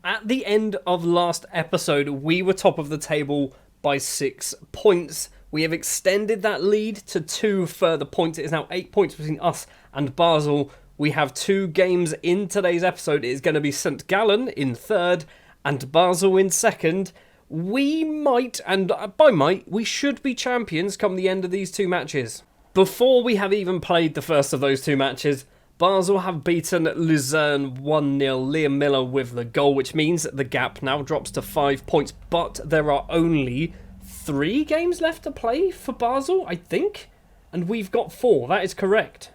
At the end of last episode, we were top of the table by 6 points. We have extended that lead to 2 further points. It is now 8 points between us and Basel. We have 2 games in today's episode. It is going to be St. Gallen in third and Basel in second. We might, and by might, we should be champions come the end of these 2 matches. Before we have even played the first of those 2 matches, Basel have beaten Luzerne 1-0, Liam Miller with the goal, which means the gap now drops to 5 points, but there are only 3 games left to play for Basel, I think, and we've got 4, that is correct.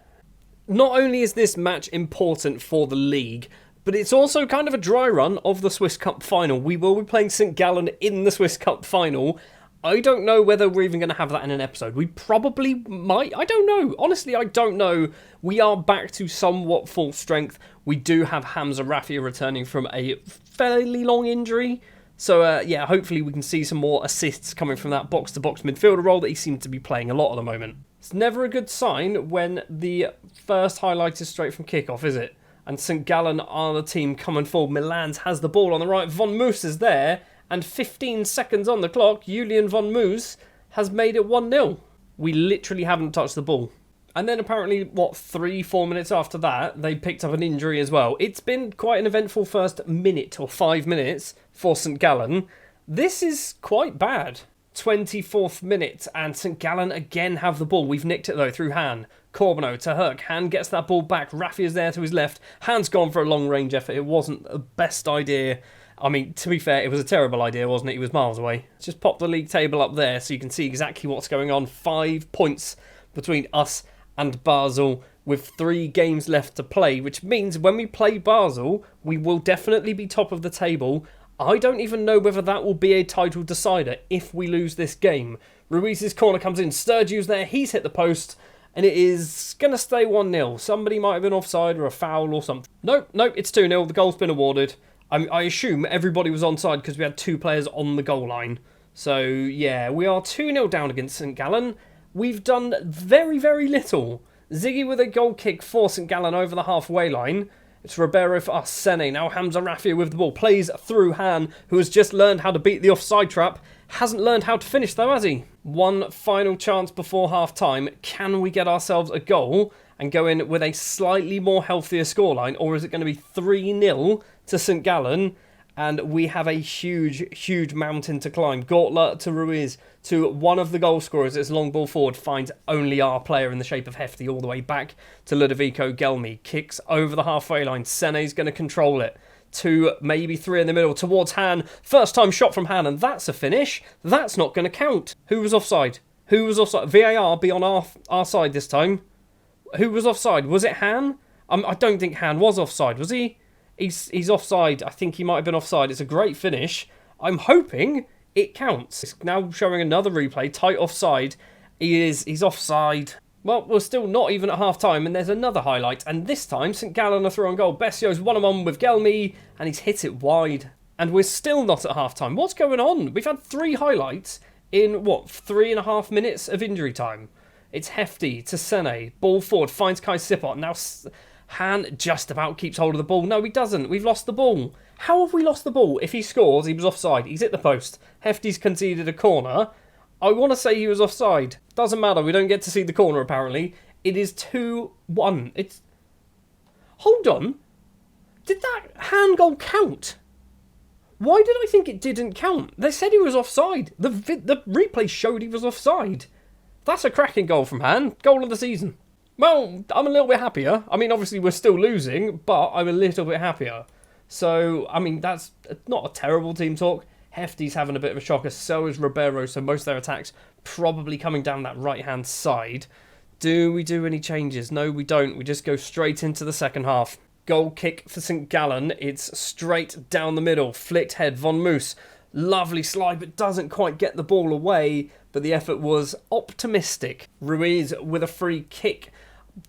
Not only is this match important for the league, but it's also kind of a dry run of the Swiss Cup final. We will be playing St. Gallen in the Swiss Cup final. I don't know whether we're even going to have that in an episode. We probably might. I don't know. Honestly, I don't know. We are back to somewhat full strength. We do have Hamza Rafia returning from a fairly long injury. So, yeah, hopefully we can see some more assists coming from that box-to-box midfielder role that he seems to be playing a lot at the moment. It's never a good sign when the first highlight is straight from kickoff, is it? And St. Gallen are the team coming forward. Milans has the ball on the right. Von Moos is there. And 15 seconds on the clock, Julian von Moos has made it 1-0. We literally haven't touched the ball. And then apparently, 3-4 minutes after that, they picked up an injury as well. It's been quite an eventful first minute or 5 minutes for St. Gallen. This is quite bad. 24th minute, and St. Gallen again have the ball. We've nicked it though through Han. Corbino to Herc. Han gets that ball back. Rafia's there to his left. Han's gone for a long range effort. It wasn't the best idea. I mean, to be fair, it was a terrible idea, wasn't it? He was miles away. Just pop the league table up there so you can see exactly what's going on. 5 points between us and Basel with 3 games left to play, which means when we play Basel, we will definitely be top of the table. I don't even know whether that will be a title decider if we lose this game. Ruiz's corner comes in. Sturgew's there. He's hit the post. And it is going to stay 1-0. Somebody might have been offside or a foul or something. Nope, it's 2-0. The goal's been awarded. I assume everybody was onside because we had 2 players on the goal line. So, yeah, we are 2-0 down against St. Gallen. We've done very, very little. Ziggy with a goal kick for St. Gallen over the halfway line. It's Ribeiro for us. Sene. Now Hamza Rafia with the ball. Plays through Han, who has just learned how to beat the offside trap. Hasn't learned how to finish though, has he? One final chance before half-time. Can we get ourselves a goal and go in with a slightly more healthier scoreline? Or is it going to be 3-0 to St. Gallen? And we have a huge, huge mountain to climb. Gortler to Ruiz to one of the goal scorers. It's long ball forward. Finds only our player in the shape of Hefty all the way back to Ludovico Gelmi. Kicks over the halfway line. Sene's going to control it. 2, maybe 3 in the middle towards Han. First time shot from Han, and that's a finish. That's not going to count. Who was offside? VAR be on our side this time. Who was offside? Was it Han? I don't think Han was offside, was he? He's offside. I think he might have been offside. It's a great finish. I'm hoping it counts. It's now showing another replay. Tight offside. He's offside. Well, we're still not even at half-time, and there's another highlight. And this time, St. Gallen are through on goal. Bessio's 1-on-1 with Gelmi, and he's hit it wide. And we're still not at half-time. What's going on? We've had 3 highlights in, 3.5 minutes of injury time. It's Hefty to Sene. Ball forward, finds Kai Sippot. Now Han just about keeps hold of the ball. No, he doesn't. We've lost the ball. How have we lost the ball? If he scores, he was offside. He's hit the post. Hefty's conceded a corner. I want to say he was offside. Doesn't matter. We don't get to see the corner, apparently. It is 2-1. It's... Hold on. Did that hand goal count? Why did I think it didn't count? They said he was offside. The replay showed he was offside. That's a cracking goal from Han. Goal of the season. Well, I'm a little bit happier. I mean, obviously we're still losing, but I'm a little bit happier. So, I mean, that's not a terrible team talk. Hefty's having a bit of a shocker, so is Ribeiro, so most of their attacks probably coming down that right-hand side. Do we do any changes? No, we don't. We just go straight into the second half. Goal kick for St. Gallen. It's straight down the middle. Flicked head, Von Moos. Lovely slide, but doesn't quite get the ball away. But the effort was optimistic. Ruiz with a free kick.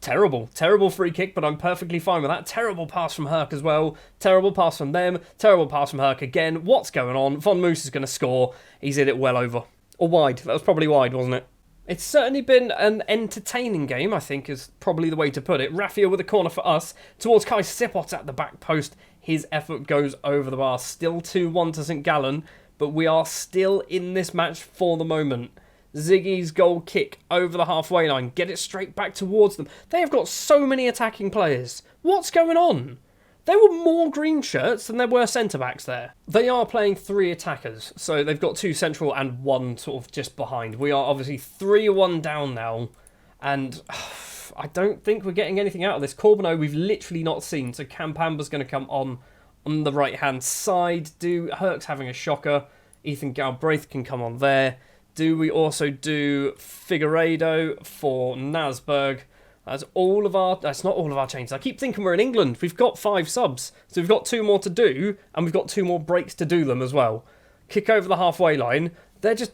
Terrible free kick, but I'm perfectly fine with that. Terrible pass from Herc as well. Terrible pass from them. Terrible pass from Herc again. What's going on? Von Moos is going to score. He's hit it well over. Or wide. That was probably wide, wasn't it? It's certainly been an entertaining game, I think, is probably the way to put it. Rafia with a corner for us towards Kai Sippot at the back post. his effort goes over the bar. Still 2-1 to St. Gallen, but we are still in this match for the moment. Ziggy's goal kick over the halfway line. Get it straight back towards them. They have got so many attacking players. What's going on? There were more green shirts than there were centre-backs there. They are playing 3 attackers, so they've got 2 central and 1 sort of just behind. We are obviously 3-1 down now, and I don't think we're getting anything out of this. Corbeau we've literally not seen, so Campamba's going to come on the right-hand side. Herc's having a shocker. Ethan Galbraith can come on there. Do we also do Figueiredo for Nasberg? That's not all of our changes. I keep thinking we're in England. We've got 5 subs. So we've got 2 more to do, and we've got 2 more breaks to do them as well. Kick over the halfway line. They're just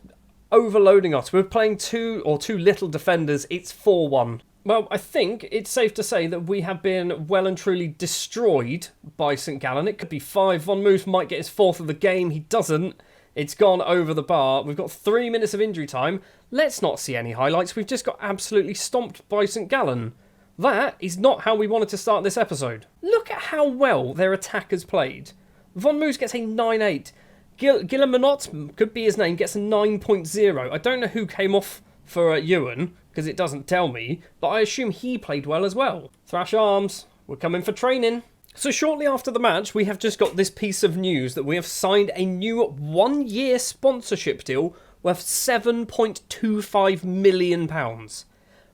overloading us. We're playing 2 little defenders. It's 4-1. Well, I think it's safe to say that we have been well and truly destroyed by St. Gallen. It could be 5. Von Moos might get his 4th of the game. He doesn't. It's gone over the bar. We've got 3 minutes of injury time. Let's not see any highlights. We've just got absolutely stomped by St. Gallen. That is not how we wanted to start this episode. Look at how well their attackers played. Von Moos gets a 9.8. Guilleminot, could be his name, gets a 9.0. I don't know who came off for Ewan, because it doesn't tell me, but I assume he played well as well. Thrash Arms, we're coming for training. So shortly after the match, we have just got this piece of news that we have signed a new 1-year sponsorship deal worth £7.25 million.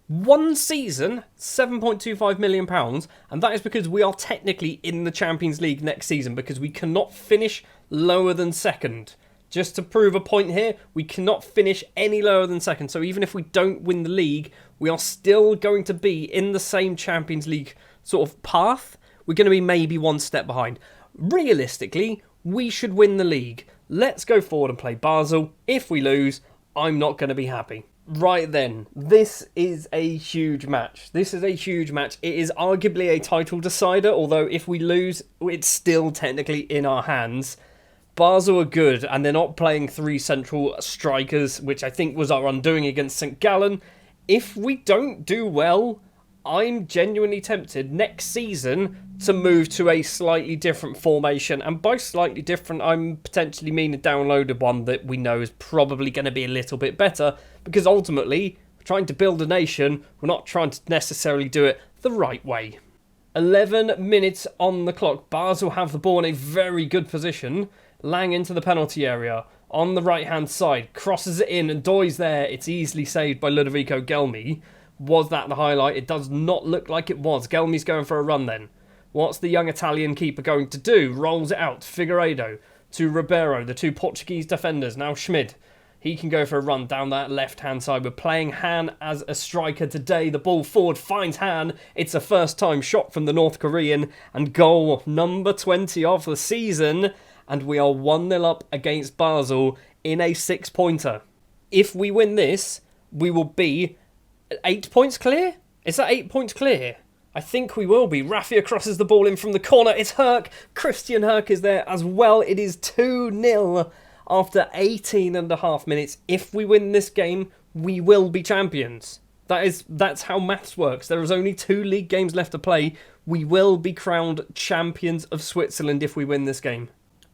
1 season, £7.25 million, and that is because we are technically in the Champions League next season because we cannot finish lower than second. Just to prove a point here, we cannot finish any lower than second, so even if we don't win the league, we are still going to be in the same Champions League sort of path. We're going to be maybe 1 step behind. Realistically, we should win the league. Let's go forward and play Basel. If we lose, I'm not going to be happy. Right then, this is a huge match. It is arguably a title decider, although if we lose, it's still technically in our hands. Basel are good, and they're not playing 3 central strikers, which I think was our undoing against St. Gallen. If we don't do well, I'm genuinely tempted next season to move to a slightly different formation. And by slightly different, I'm potentially mean a downloaded one that we know is probably going to be a little bit better. Because ultimately, we're trying to build a nation. We're not trying to necessarily do it the right way. 11 minutes on the clock. Basel have the ball in a very good position. Lang into the penalty area. On the right-hand side. Crosses it in and Doy's there. It's easily saved by Ludovico Gelmi. Was that the highlight? It does not look like it was. Gelmi's going for a run then. What's the young Italian keeper going to do? Rolls it out. Figueiredo to Ribeiro, the 2 Portuguese defenders. Now Schmid. He can go for a run down that left-hand side. We're playing Han as a striker today. The ball forward finds Han. It's a first-time shot from the North Korean. And goal number 20 of the season. And we are 1-0 up against Basel in a 6-pointer. If we win this, we will be 8 points clear? Is that 8 points clear? I think we will be. Raffia crosses the ball in from the corner. It's Herc. Christian Herc is there as well. It is 2-0 after 18.5 minutes. If we win this game, we will be champions. That's how maths works. There is only 2 league games left to play. We will be crowned champions of Switzerland if we win this game.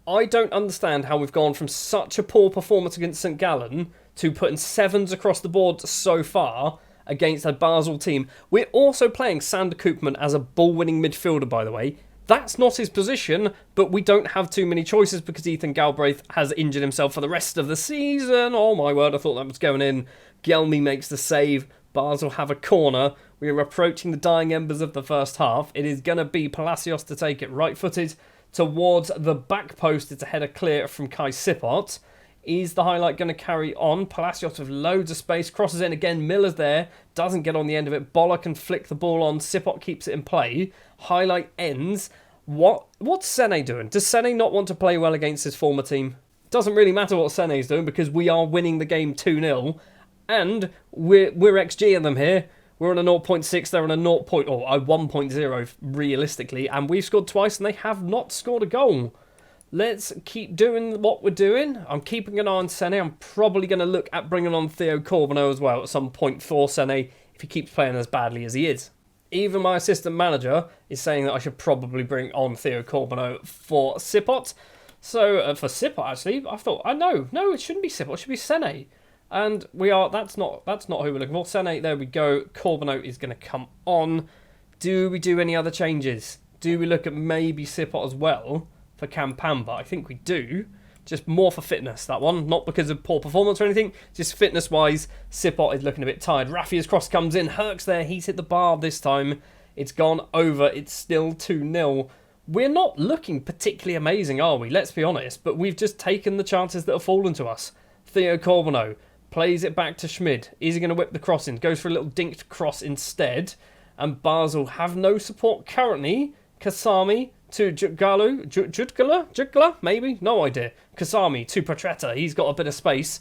I don't understand how we've gone from such a poor performance against St. Gallen to putting 7s across the board so far against a Basel team. We're also playing Sander Koopman as a ball-winning midfielder, by the way. That's not his position, but we don't have too many choices because Ethan Galbraith has injured himself for the rest of the season. Oh my word, I thought that was going in. Gelmi makes the save. Basel have a corner. We are approaching the dying embers of the first half. It is going to be Palacios to take it right-footed towards the back post. It's a header clear from Kai Sippot. Is the highlight going to carry on? Palacios with loads of space. Crosses in again. Miller's there. Doesn't get on the end of it. Boller can flick the ball on. Sippot keeps it in play. Highlight ends. What's Sene doing? Does Sene not want to play well against his former team? Doesn't really matter what Sene's doing because we are winning the game 2-0. And we're XGing them here. We're on a 0.6. They're on a 1.0 realistically. And we've scored twice and they have not scored a goal. Let's keep doing what we're doing. I'm keeping an eye on Sene. I'm probably going to look at bringing on Theo Corbeau as well at some point for Sene if he keeps playing as badly as he is. Even my assistant manager is saying that I should probably bring on Theo Corbeau for Sipot. So, for Sipot, actually, I thought, no, it shouldn't be Sipot, it should be Sene. And that's not who we're looking for. Sene, there we go. Corbeau is going to come on. Do we do any other changes? Do we look at maybe Sipot as well for Campamba? I think we do. Just more for fitness, that one. Not because of poor performance or anything. Just fitness-wise, Sipot is looking a bit tired. Rafia's cross comes in. Herc's there. He's hit the bar this time. It's gone over. It's still 2-0. We're not looking particularly amazing, are we? Let's be honest. But we've just taken the chances that have fallen to us. Theo Corbeau plays it back to Schmid. Is he going to whip the cross in? Goes for a little dinked cross instead. And Basel have no support currently. Kasami to Jutgala, maybe? No idea. Kasami to Petretta. He's got a bit of space.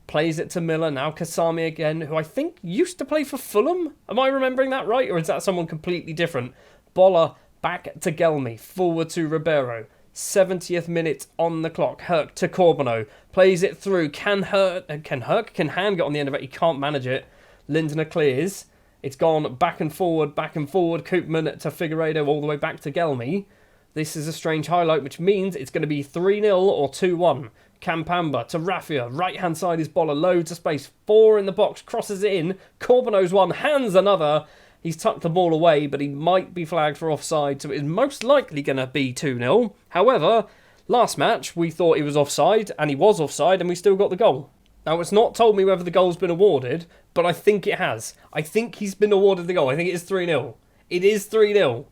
Plays it to Miller. Now Kasami again, who I think used to play for Fulham. Am I remembering that right? Or is that someone completely different? Boller back to Gelmi. Forward to Ribeiro. 70th minute on the clock. Herc to Corbeau. Plays it through. Can Han get on the end of it? He can't manage it. Lindner clears. It's gone back and forward. Koopman to Figueiredo all the way back to Gelmi. This is a strange highlight, which means it's going to be 3-0 or 2-1. Campamba to Rafia. Right-hand side is Boller. Loads of space. 4 in the box. Crosses it in. Corbeau's one. Hands another. He's tucked the ball away, but he might be flagged for offside, so it is most likely going to be 2-0. However, last match, we thought he was offside, and he was offside, and we still got the goal. Now, it's not told me whether the goal's been awarded, but I think it has. I think he's been awarded the goal. I think it is 3-0. It is 3-0.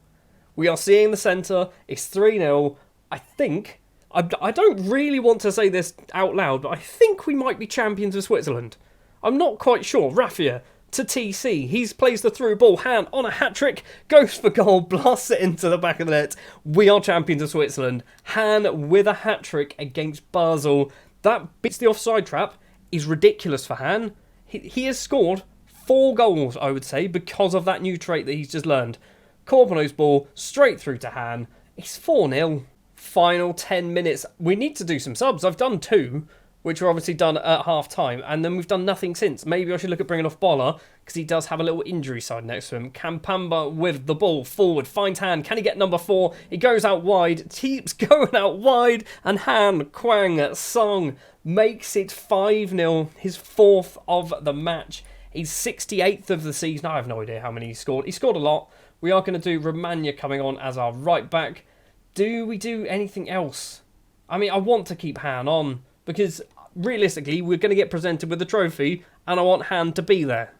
We are seeing the centre. It's 3-0. I think... I don't really want to say this out loud, but I think we might be champions of Switzerland. I'm not quite sure. Rafia to TC. He plays the through ball. Han on a hat-trick. Goes for goal. Blasts it into the back of the net. We are champions of Switzerland. Han with a hat-trick against Basel. That beats the offside trap. Is ridiculous for Han. He has scored 4 goals, I would say, because of that new trait that he's just learned. Corbeau's ball straight through to Han. It's 4-0. Final 10 minutes. We need to do some subs. I've done 2, which were obviously done at half-time, and then we've done nothing since. Maybe I should look at bringing off Boller, because he does have a little injury side next to him. Campamba with the ball forward, finds Han. Can he get number 4? He goes out wide, keeps going out wide, and Han Kwang Song makes it 5-0, his 4th of the match. He's 68th of the season. I have no idea how many he scored. He scored a lot. We are going to do Romagna coming on as our right back. Do we do anything else? I mean, I want to keep Han on, because realistically, we're going to get presented with the trophy, and I want Han to be there.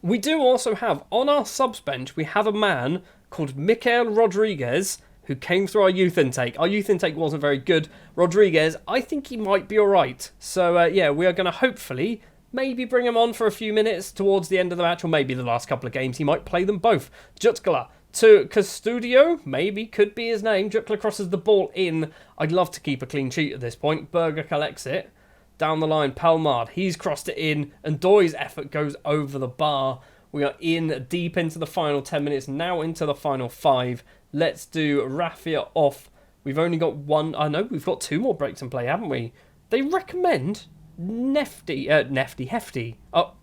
We do also have, on our subs bench, we have a man called Mikel Rodriguez, who came through our youth intake. Our youth intake wasn't very good. Rodriguez, I think he might be alright. So, yeah, we are going to hopefully maybe bring him on for a few minutes towards the end of the match, or maybe the last couple of games. He might play them both. Jutkala to Custodio, maybe, could be his name. Jutkala crosses the ball in. I'd love to keep a clean sheet at this point. Berger collects it. Down the line, Palmard, he's crossed it in, and Doy's effort goes over the bar. We are in deep into the final 10 minutes, now into the final 5. Let's do Rafia off. We've only got 1, I know, we've got 2 more breaks in play, haven't we? They recommend Hefty. Oh,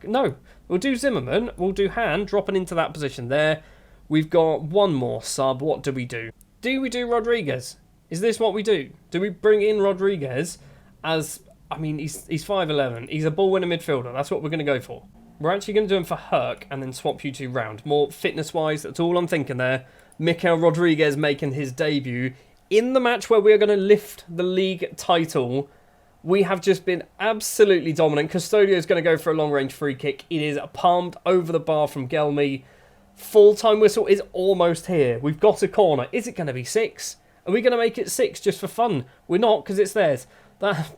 no, we'll do Zimmerman, we'll do Han, dropping into that position there. We've got 1 more sub, what do we do? Do we do Rodriguez? Is this what we do? Do we bring in Rodriguez as, I mean, he's 5'11", he's a ball-winning midfielder, that's what we're going to go for. We're actually going to do him for Herc and then swap you 2 round. More fitness-wise, that's all I'm thinking there. Mikel Rodriguez making his debut in the match where we are going to lift the league title. We have just been absolutely dominant. Custodio is going to go for a long-range free kick. It is palmed over the bar from Gelmi. Full-time whistle is almost here. We've got a corner. Is it going to be 6? Are we going to make it 6 just for fun? We're not, because it's theirs.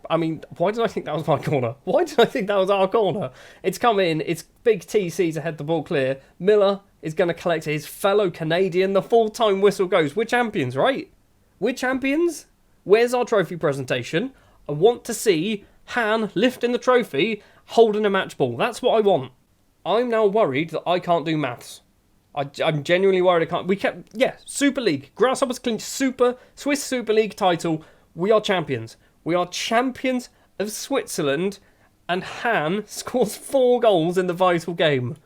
I mean, why did I think that was my corner? Why did I think that was our corner? It's come in. It's big TC to head the ball clear. Miller is going to collect his fellow Canadian. The full-time whistle goes. We're champions, right? We're champions. Where's our trophy presentation? I want to see Han lifting the trophy, holding a match ball. That's what I want. I'm now worried that I can't do maths. I'm genuinely worried I can't. Super League. Grasshoppers clinched Swiss Super League title. We are champions. We are champions of Switzerland, and Han scores 4 goals in the vital game.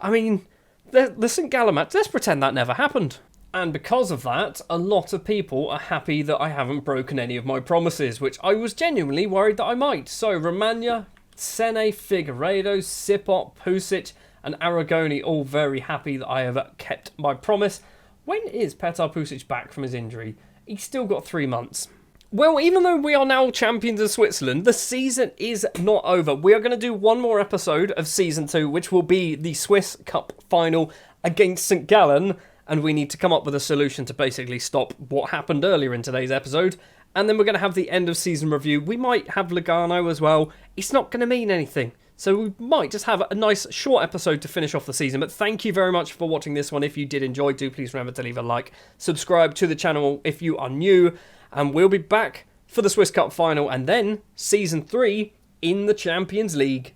I mean, the St. Gallen match, let's pretend that never happened. And because of that, a lot of people are happy that I haven't broken any of my promises, which I was genuinely worried that I might. So Romagna, Sene, Figueiredo, Sipot, Pusic and Aragoni all very happy that I have kept my promise. When is Petar Pusic back from his injury? He's still got 3 months. Well, even though we are now champions of Switzerland, the season is not over. We are going to do one more episode of Season 2, which will be the Swiss Cup final against St. Gallen, and we need to come up with a solution to basically stop what happened earlier in today's episode. And then we're going to have the end of season review. We might have Lugano as well. It's not going to mean anything. So we might just have a nice short episode to finish off the season. But thank you very much for watching this one. If you did enjoy, do please remember to leave a like. Subscribe to the channel if you are new. And we'll be back for the Swiss Cup final and then Season 3 in the Champions League.